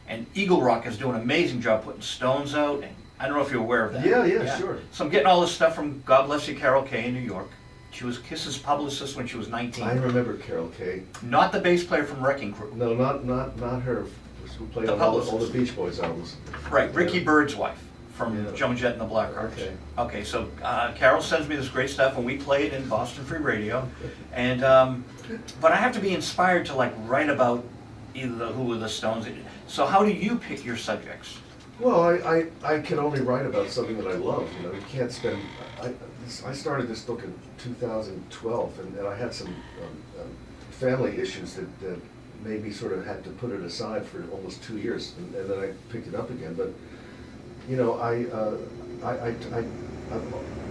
And Eagle Rock is doing an amazing job putting Stones out, and I don't know if you're aware of that. Yeah, sure. So I'm getting all this stuff from God Bless You, Carol Kay in New York. She was Kiss's publicist when she was 19. I remember Carol Kay. Not the bass player from Wrecking Crew. No, not her. Who played on all the Beach Boys albums. Right, Ricky Byrd's wife from Yeah. Joan Jett and the Blackhearts. Okay. So Carol sends me this great stuff, and we play it in Boston Free Radio. And but I have to be inspired to write about either the Who or the Stones. So how do you pick your subjects? Well, I can only write about something that I love. You can't spend. I started this book in 2012, and I had some family issues that made me sort of had to put it aside for almost 2 years, and then I picked it up again. But I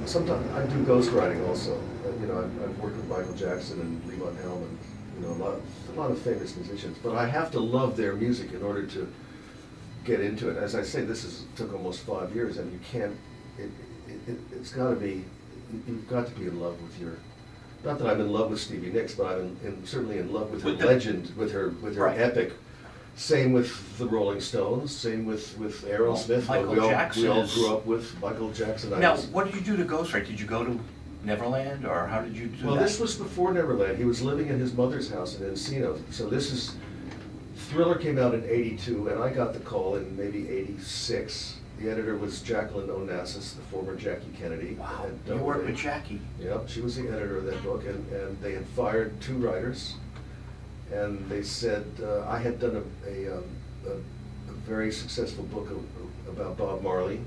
Sometimes I do ghostwriting also. I've worked with Michael Jackson and Lee Von Helm and, a lot of famous musicians. But I have to love their music in order to get into it. As I say, took almost 5 years, and you can't, it's got to be, you've got to be in love with your, not that I'm in love with Stevie Nicks, but I'm certainly in love with her legend, with her Right. epic. Same with the Rolling Stones, same with Aerosmith. Michael Jackson we all is- grew up with Michael Jackson. Now, what did you do to ghostwrite? Did you go to Neverland, or how did you do Well, that? this was before Neverland. He was living in his mother's house in Encino. So Thriller came out in '82, and I got the call in maybe '86. The editor was Jacqueline Onassis, the former Jackie Kennedy. Wow, at you worked Doubleday. with Jackie. Yep, she was the editor of that book, and they had fired 2 writers. And they said, I had done a very successful book about Bob Marley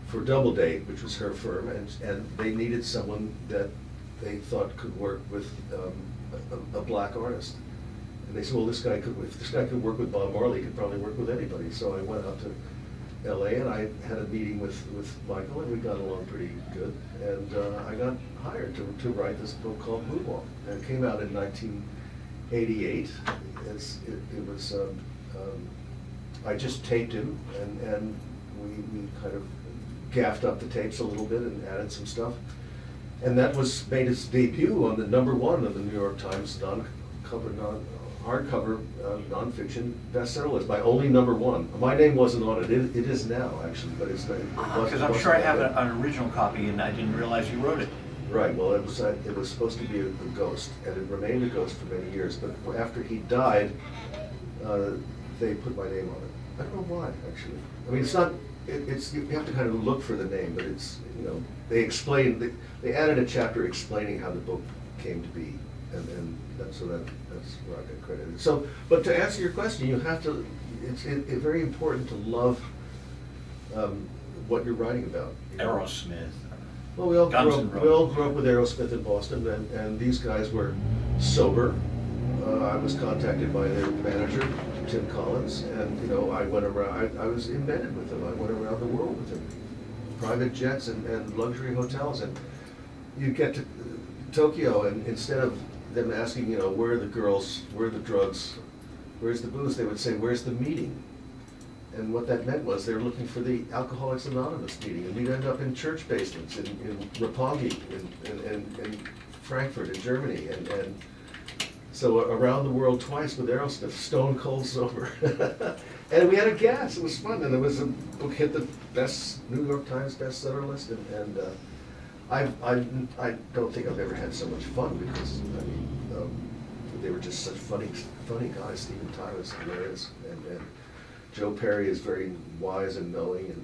for Doubleday, which was her firm, and they needed someone that they thought could work with a black artist. And they said, well, if this guy could work with Bob Marley, he could probably work with anybody. So I went out to LA, and I had a meeting with Michael, and we got along pretty good. And I got hired to write this book called Moonwalk. And it came out in 1988. It was, I just taped him, and we kind of gaffed up the tapes a little bit and added some stuff. And that made its debut on the #1 of the New York Times hardcover nonfiction bestseller list, my only #1. My name wasn't on it. It is now, actually, but it's not. Because I'm sure I have an original copy, and I didn't realize you wrote it. Right, well, it was supposed to be a ghost, and it remained a ghost for many years, but after he died, they put my name on it. I don't know why, actually. I mean, it's not, you have to kind of look for the name, but they added a chapter explaining how the book came to be, and that's where I got credited. So, but to answer your question, it's very important to love what you're writing about. Aerosmith. Well, we all Guns N' grew up with Aerosmith in Boston, and these guys were sober. I was contacted by their manager, Tim Collins, and I went around. I was embedded with them. I went around the world with them, private jets and luxury hotels. And you get to Tokyo, and instead of them asking, where are the girls, where are the drugs, where's the booze, they would say, where's the meeting? And what that meant was they were looking for the Alcoholics Anonymous meeting, and we'd end up in church basements in Roppongi, in Frankfurt, in Germany, and so around the world twice with Aerosmith, stone cold sober. And we had a gas. It was fun, and the book hit the New York Times bestseller list, and I don't think I've ever had so much fun, because they were just such funny guys. Steven Tyler is hilarious, and Joe Perry is very wise and knowing,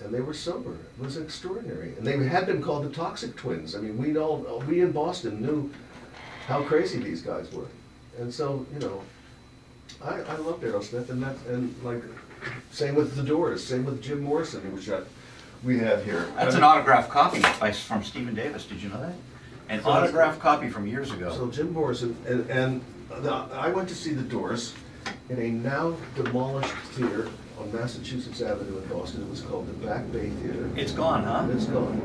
and they were sober. It was extraordinary. And they had been called the Toxic Twins. I mean, we in Boston knew how crazy these guys were. And so, I loved Aerosmith, and like, same with The Doors, same with Jim Morrison, which we have here. That's an autographed copy from Stephen Davis. Did you know that? An autographed copy from years ago. So Jim Morrison, and I went to see The Doors in a now demolished theater on Massachusetts Avenue in Boston. It was called the Back Bay Theater. It's gone, huh? It's gone.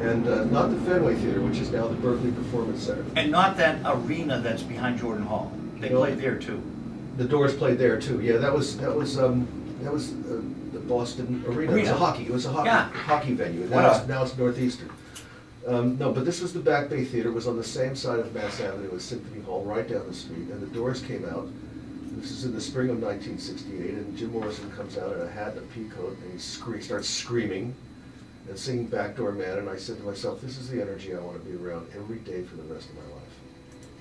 And not the Fenway Theater, which is now the Berkeley Performance Center. And not that arena that's behind Jordan Hall. They played there too. The Doors played there too. Yeah, that was the Boston Arena. It was a hockey venue. Now it's Northeastern. No, but this was the Back Bay Theater. It was on the same side of Mass Avenue as Symphony Hall, right down the street. And the Doors came out. This is in the spring of 1968, and Jim Morrison comes out in a hat and a pea coat, and he starts screaming and singing Backdoor Man, and I said to myself, this is the energy I want to be around every day for the rest of my life.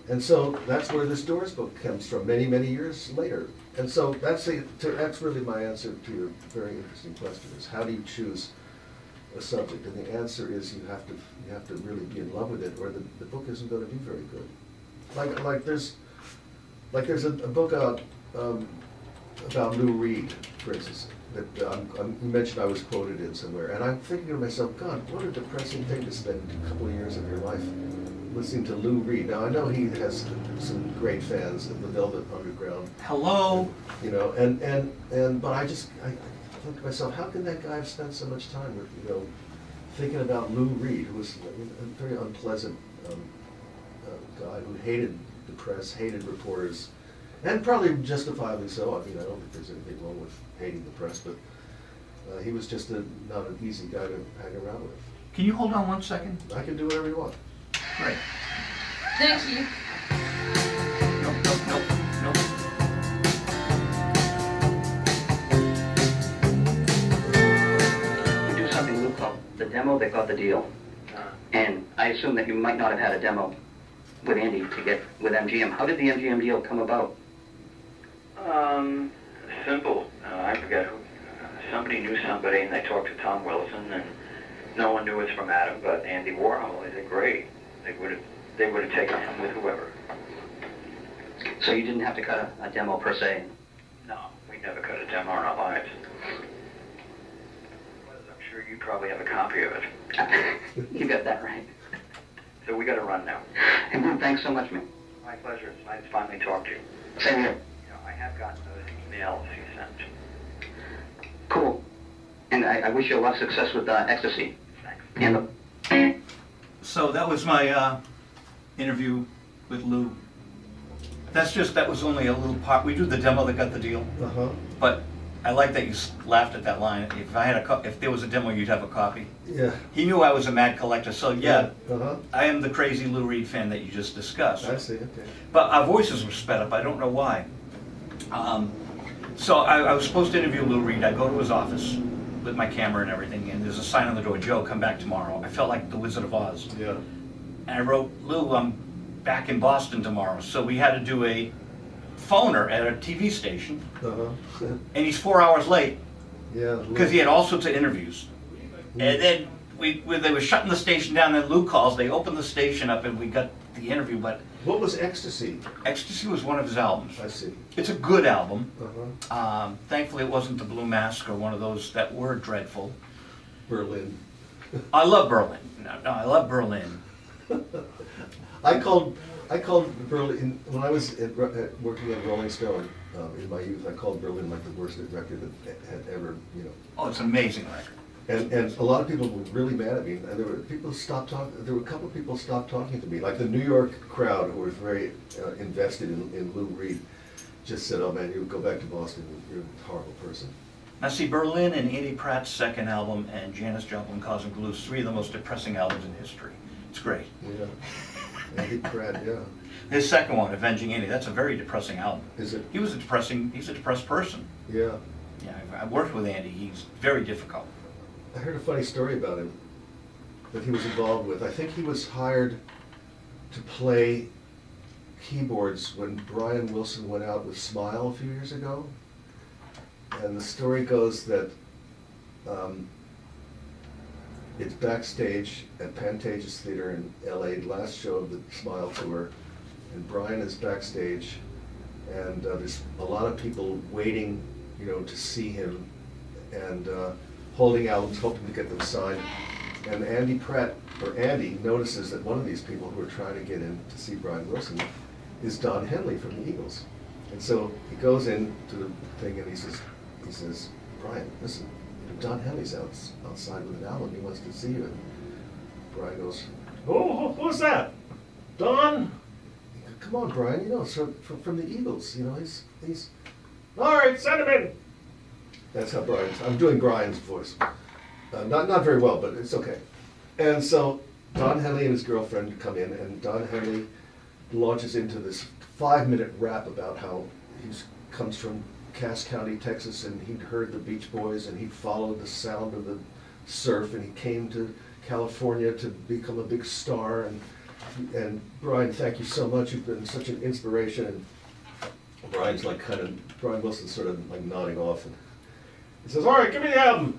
And so that's where this Doors book comes from, many, many years later. And so that's really my answer to your very interesting question, is how do you choose a subject? And the answer is you have to really be in love with it, or the book isn't going to be very good. Like there's a book out about Lou Reed, for instance, that you mentioned I was quoted in somewhere, and I'm thinking to myself, God, what a depressing thing to spend a couple of years of your life listening to Lou Reed. Now I know he has some great fans of the Velvet Underground. Hello. But I think to myself, how can that guy have spent so much time with thinking about Lou Reed, who was a very unpleasant guy who hated the press, hated reporters, and probably justifiably so. I mean, I don't think there's anything wrong with hating the press, but he was just not an easy guy to hang around with. Can you hold on 1 second? I can do whatever you want. Great. Thank you. Nope, nope, nope, nope. We do something Lou called the demo that got the deal. And I assume that you might not have had a demo with Andy to get with MGM. How did the MGM deal come about? Simple. I forget who. Somebody knew somebody, and they talked to Tom Wilson, and no one knew it's from Adam, but Andy Warhol. They said, great. They would have taken him with whoever. So you didn't have to cut a demo per se? No, we never cut a demo in our lives. I'm sure you probably have a copy of it. You got that right. So we got to run now. And Lou, thanks so much, man. My pleasure. It's nice to finally talk to you. Same here. You know, I have gotten those emails you sent. Cool. And I wish you a lot of success with Ecstasy. Thanks. And So that was my interview with Lou. That was only a little part. We do the demo that got the deal. Uh-huh. But I like that you laughed at that line. If there was a demo, you'd have a copy. Yeah. He knew I was a mad collector, so yeah, Uh-huh. I am the crazy Lou Reed fan that you just discussed. I see, okay. But our voices were sped up. I don't know why. So I was supposed to interview Lou Reed. I go to his office with my camera and everything, and there's a sign on the door, Joe, come back tomorrow. I felt like the Wizard of Oz. Yeah. And I wrote, Lou, I'm back in Boston tomorrow. So we had to do a phoner at a TV station, Uh-huh. and he's 4 hours late Yeah. because he had all sorts of interviews. And then they were shutting the station down, then Lou calls, they opened the station up, and we got the interview. But What was Ecstasy? Ecstasy was one of his albums. I see. It's a good album. Uh-huh. Thankfully, it wasn't the Blue Mask or one of those that were dreadful. Berlin. I love Berlin. No, I love Berlin. I called Berlin, when I was working at Rolling Stone in my youth, I called Berlin like the worst record that had ever, Oh, it's an amazing record. And a lot of people were really mad at me. And there were a couple of people stopped talking to me. Like the New York crowd, who was very invested in Lou Reed, just said, "Oh man, you go back to Boston. You're a horrible person." Now see, Berlin and Andy Pratt's second album and Janis Joplin Cosmic Blues, 3 of the most depressing albums in history. It's great. Yeah. Andy Pratt, yeah. His second one, Avenging Andy, that's a very depressing album. Is it? He's a depressed person. Yeah. Yeah, I worked with Andy. He's very difficult. I heard a funny story about him that he was involved with. I think he was hired to play keyboards when Brian Wilson went out with Smile a few years ago. And the story goes that it's backstage at Pantages Theater in LA, last show of the Smile tour, and Brian is backstage, and there's a lot of people waiting, to see him, and holding albums, hoping to get them signed. And Andy notices that one of these people who are trying to get in to see Brian Wilson is Don Henley from the Eagles. And so he goes into the thing and he says, "Brian, listen, Don Henley's outside with an album. He wants to see you." And Brian goes, "Oh, who's that? Don?" He goes, "Come on, Brian, so from the Eagles, he's all right, send him in." That's how I'm doing Brian's voice. Not very well, but it's okay. And so Don Henley and his girlfriend come in, and Don Henley launches into this 5-minute rap about how he comes from Cass County, Texas, and he'd heard the Beach Boys, and he'd followed the sound of the surf, and he came to California to become a big star. And Brian, thank you so much. You've been such an inspiration. And Brian Wilson's sort of like nodding off, and he says, "All right, give me the album."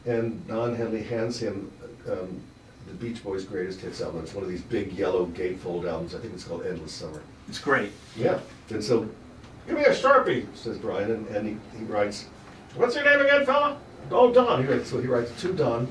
And Don Henley hands him the Beach Boys' greatest hits album. It's one of these big yellow gatefold albums. I think it's called Endless Summer. It's great. Yeah. And so, "Give me a Sharpie," says Brian, and he writes, "What's your name again, fella?" "Oh, Don." So he writes, "To Don,